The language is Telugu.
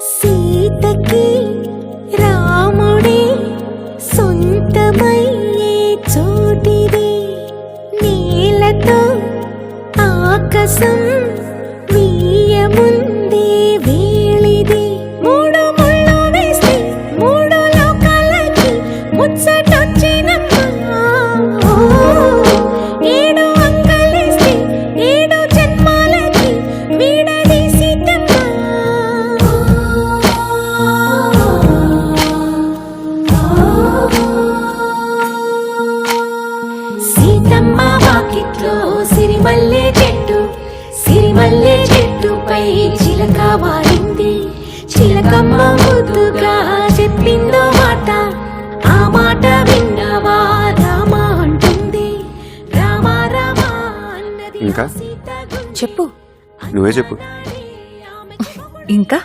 సీతకి రాముడే సొంతమయ్యే చోటిది, నీలతో ఆకాశం వీయముందే వేళిది. మూడు ముళ్ళు వేస్తే మూడు లోకాలకి ముచ్చటొచ్చినమ్మా. ఏడు అంగలేస్తే ఏడు జన్మాలకి వీడదీసిటమ్మా. సీతమ్మ వాకిట్లో సిరిమల్లె చెట్టు, సిరిమల్లె చెట్టుపై చిలక వారింది. చిలకమ్మ ముద్దుగా చెప్పిందో మాట, ఆ మాట విన్నవా రామ అంటుంది. రామ రామ అన్నది ఇంకా? సీత చెప్పు నువ్వే చెప్పు. ఇంకా